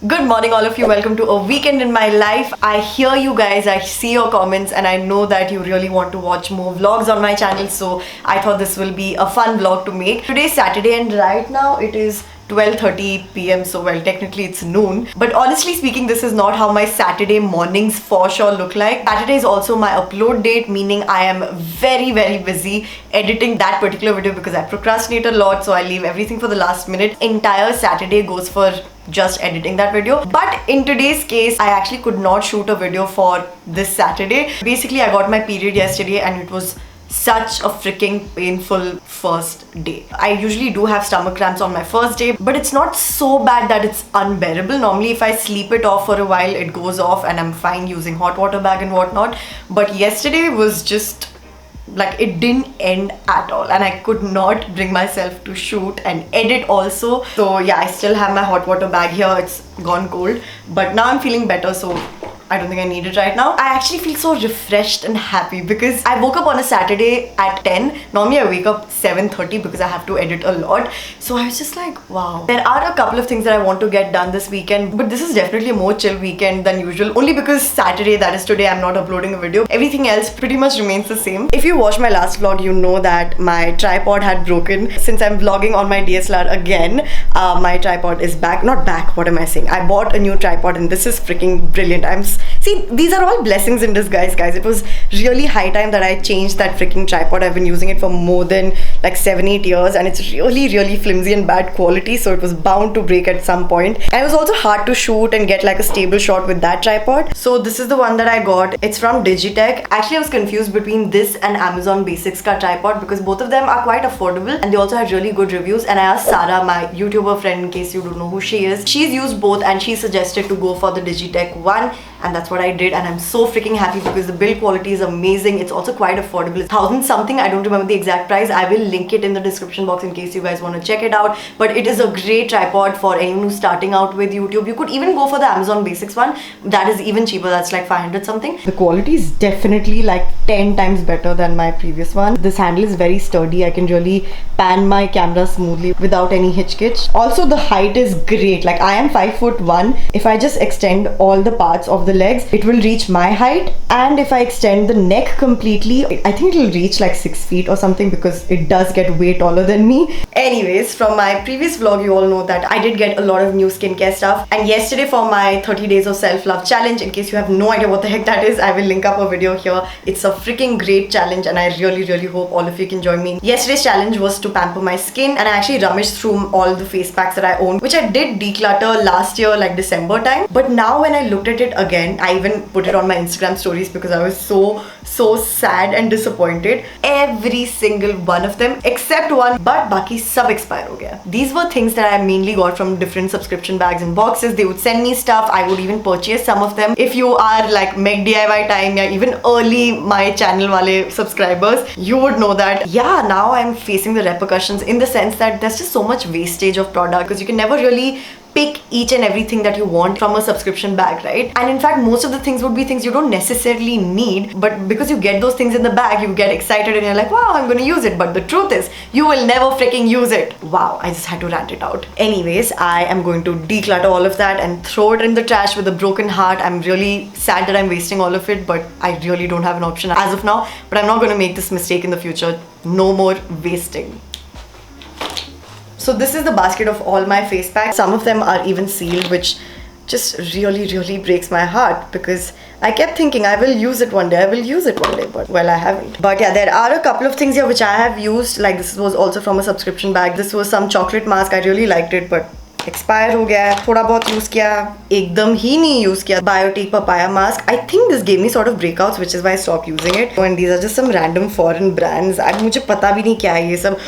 Good morning, all of you. Welcome to a weekend in my life. I hear you guys, I see your comments, and I know that you really want to watch more vlogs on my channel. So I thought this will be a fun vlog to make. Today is Saturday, and right now it is 12:30 p.m. so well, technically it's noon, but honestly speaking, this is not how my Saturday mornings for sure look like. Saturday is also my upload date, meaning I am very busy editing that particular video because I procrastinate a lot, so I leave everything for the last minute. Entire Saturday goes for just editing that video. But in today's case, I actually could not shoot a video for this Saturday. Basically, I got my period yesterday and it was such a freaking painful first day. I usually do have stomach cramps on my first day, but it's not so bad that it's unbearable. Normally if I sleep it off for a while, it goes off and I'm fine using hot water bag and whatnot. But yesterday was just like, it didn't end at all, and I could not bring myself to shoot and edit also. So yeah, I still have my hot water bag here. It's gone cold, but now I'm feeling better, so I don't think I need it right now. I actually feel so refreshed and happy because I woke up on a Saturday at 10. Normally I wake up 7:30 because I have to edit a lot. So I was just like, wow. There are a couple of things that I want to get done this weekend, but this is definitely a more chill weekend than usual. Only because Saturday, that is today, I'm not uploading a video. Everything else pretty much remains the same. If you watched my last vlog, you know that my tripod had broken. Since I'm vlogging on my DSLR again, my tripod is back. Not back, what am I saying? I bought a new tripod and this is freaking brilliant. See, these are all blessings in disguise, guys. It was really high time that I changed that freaking tripod. I've been using it for more than like 7-8 years and it's really flimsy and bad quality, so it was bound to break at some point. And it was also hard to shoot and get like a stable shot with that tripod. So this is the one that I got. It's from Digitech. Actually, I was confused between this and Amazon Basics ka tripod because both of them are quite affordable and they also had really good reviews. And I asked Sarah, my YouTuber friend, in case you don't know who she is. She's used both and she suggested to go for the Digitech one, and that's what I did, and I'm so freaking happy because the build quality is amazing. It's also quite affordable. It's 1,000 something. I don't remember the exact price. I will link it in the description box in case you guys want to check it out. But it is a great tripod for anyone who's starting out with YouTube. You could even go for the Amazon Basics one. That is even cheaper. That's like 500 something. The quality is definitely like 10 times better than my previous one. This handle is very sturdy. I can really pan my camera smoothly without any hitch. Also, the height is great. Like, I am 5'1". If I just extend all the parts of the legs, it will reach my height, and if I extend the neck completely, I think it will reach like 6 feet or something because it does get way taller than me. Anyways, from my previous vlog, you all know that I did get a lot of new skincare stuff, and yesterday for my 30 days of self-love challenge, in case you have no idea what the heck that is, I will link up a video here. It's a freaking great challenge and I really hope all of you can join me. Yesterday's challenge was to pamper my skin, and I actually rummaged through all the face packs that I own, which I did declutter last year like December time. But now when I looked at it again, I even put it on my Instagram stories because I was so sad and disappointed. Every single one of them except one, but baki sab expire ho gaya. These were things that I mainly got from different subscription bags and boxes. They would send me stuff. I would even purchase some of them. If you are like Meg DIY time or even early my channel wale subscribers, you would know that yeah, now I'm facing the repercussions in the sense that there's just so much wastage of product because you can never really pick each and everything that you want from a subscription bag, right? And in fact, most of the things would be things you don't necessarily need, but because you get those things in the bag, you get excited and you're like, wow, I'm gonna use it. But the truth is, you will never freaking use it. Wow, I just had to rant it out. Anyways, I am going to declutter all of that and throw it in the trash with a broken heart. I'm really sad that I'm wasting all of it, but I really don't have an option as of now. But I'm not gonna make this mistake in the future. No more wasting. So this is the basket of all my face packs. Some of them are even sealed, which just really breaks my heart because I kept thinking I will use it one day, but well, I haven't. But yeah, there are a couple of things here which I have used. Like, this was also from a subscription bag. This was some chocolate mask. I really liked it, but expire हो गया है. थोड़ा बहुत use किया, एकदम ही नहीं use किया. Biotique papaya mask. I think this gave me sort of breakouts, which is why I stopped using it. And these are just some random foreign brands. अब मुझे पता भी नहीं क्या है ये सब.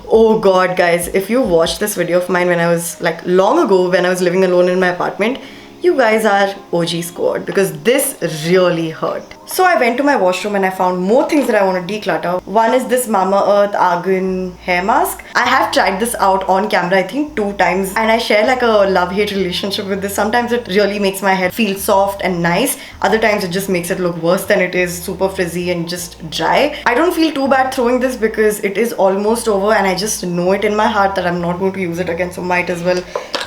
Oh god, guys, if you watched this video of mine when I was like long ago when I was living alone in my apartment, you guys are OG squad because this really hurt. So I went to my washroom and I found more things that I want to declutter. One is this Mamaearth Argan hair mask. I have tried this out on camera I think 2 times and I share like a love-hate relationship with this. Sometimes it really makes my hair feel soft and nice. Other times it just makes it look worse than it is, super frizzy and just dry. I don't feel too bad throwing this because it is almost over and I just know it in my heart that I'm not going to use it again, so might as well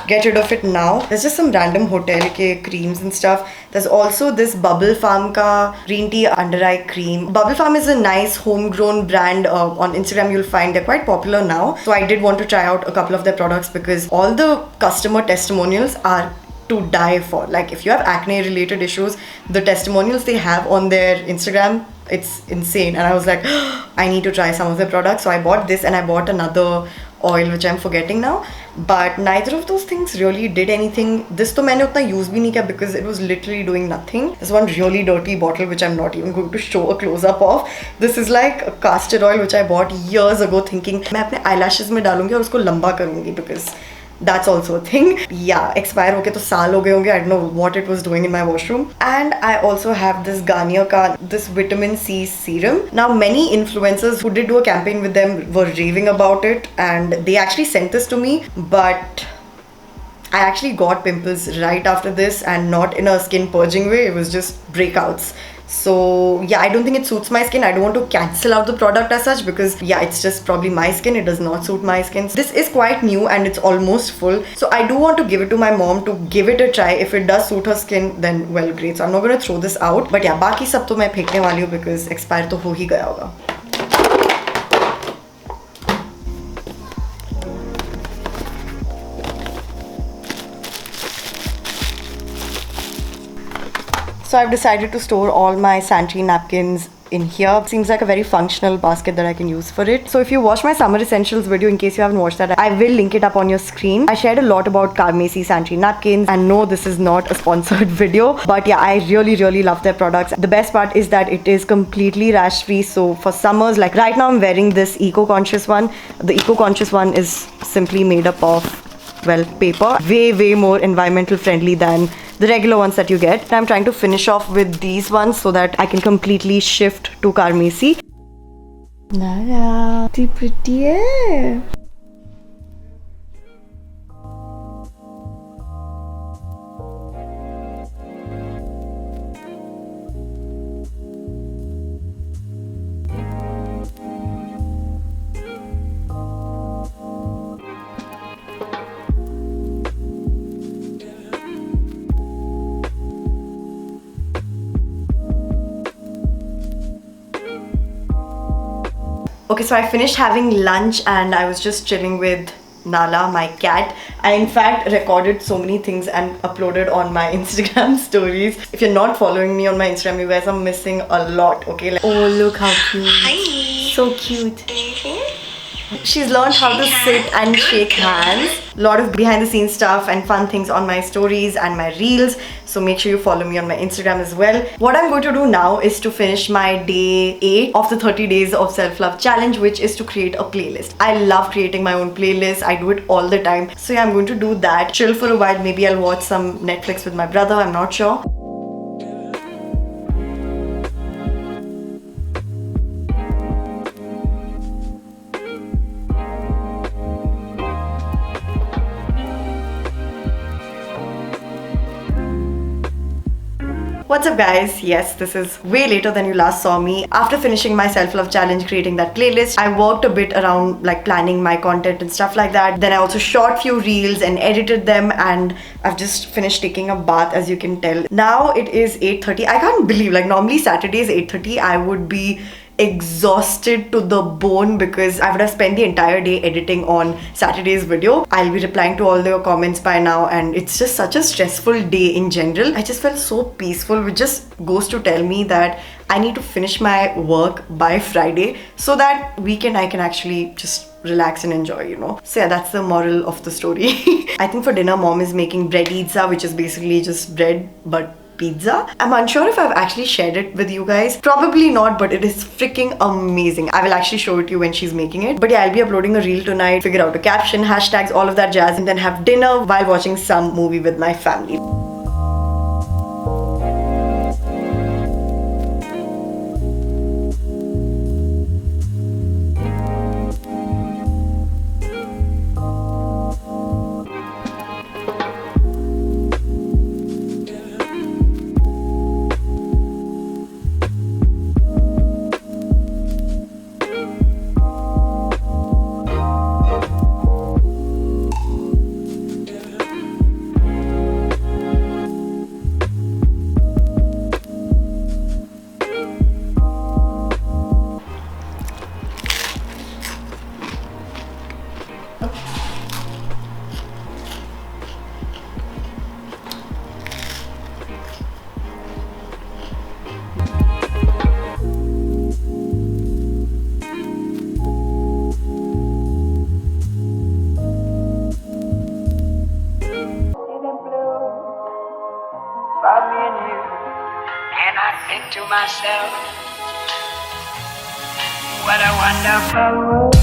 get rid of it now. There's just some random hotel ke creams and stuff. There's also this Bubble Farm ka green tea under eye cream. Bubble Farm is a nice homegrown brand. On Instagram you'll find they're quite popular now. So I did want to try out a couple of their products because all the customer testimonials are to die for. Like if you have acne related issues, the testimonials they have on their Instagram, it's insane. And I was like, I need to try some of their products. So I bought this and I bought another oil which I'm forgetting now, but neither of those things really did anything. This to maine utna use bhi nahi kiya because it was literally doing nothing. There's one really dirty bottle which I'm not even going to show a close-up of. This is like a castor oil which I bought years ago thinking मैं अपने eyelashes में डालूंगी और उसको लंबा करूंगी because that's also a thing. Yeah, expire hoke to saal ho gaye honge. I don't know what it was doing in my washroom. And I also have this Garnier ka this vitamin C serum. Now many influencers who did do a campaign with them were raving about it, and they actually sent this to me, but I actually got pimples right after this, and not in a skin purging way. It was just breakouts. So yeah, I don't think it suits my skin. I don't want to cancel out the product as such because yeah, it's just probably my skin. It does not suit my skin. This is quite new and it's almost full. So I do want to give it to my mom to give it a try. If it does suit her skin, then well, great. So I'm not going to throw this out. But yeah, बाकी सब तो मैं फेंकने वाली हूँ because expire तो हो ही गया होगा. So I've decided to store all my sanitary napkins in here. It seems like a very functional basket that I can use for it. So if you watch my summer essentials video, in case you haven't watched that, I will link it up on your screen. I shared a lot about Carmesi sanitary napkins, and no, this is not a sponsored video, but yeah, I really love their products. The best part is that it is completely rash free. So for summers, like right now I'm wearing this eco-conscious one. The eco-conscious one is simply made up of, well, paper. Way more environmental friendly than the regular ones that you get. I'm trying to finish off with these ones so that I can completely shift to Carmesi. Nara, pretty pretty hai. Okay, so I finished having lunch and I was just chilling with Nala, my cat. I in fact recorded so many things and uploaded on my Instagram stories. If you're not following me on my Instagram, you guys are missing a lot, okay? Like, oh, look how cute. Hi. So cute. She's learned how to sit and shake hands. A lot of behind the scenes stuff and fun things on my stories and my reels. So make sure you follow me on my Instagram as well. What I'm going to do now is to finish my day 8 of the 30 days of self-love challenge, which is to create a playlist. I love creating my own playlist. I do it all the time. So yeah, I'm going to do that. Chill for a while. Maybe I'll watch some Netflix with my brother. I'm not sure. What's up guys? Yes, this is way later than you last saw me. After finishing my self-love challenge, creating that playlist, I worked a bit around like planning my content and stuff like that. Then I also shot few reels and edited them, and I've just finished taking a bath, as you can tell. Now it is 8:30. I can't believe, like normally Saturdays 8:30 I would be exhausted to the bone because I would have spent the entire day editing on Saturday's video. I'll be replying to all your comments by now, and it's just such a stressful day in general. I just felt so peaceful, which just goes to tell me that I need to finish my work by Friday so that weekend I can actually just relax and enjoy, you know. So yeah, that's the moral of the story. I think for dinner mom is making breadizza, which is basically just bread but pizza. I'm unsure if I've actually shared it with you guys. Probably not, but it is freaking amazing. I will actually show it to you when she's making it. But yeah, I'll be uploading a reel tonight, figure out a caption, hashtags, all of that jazz, and then have dinner while watching some movie with my family. about me and you. And I think to myself, what a wonderful world.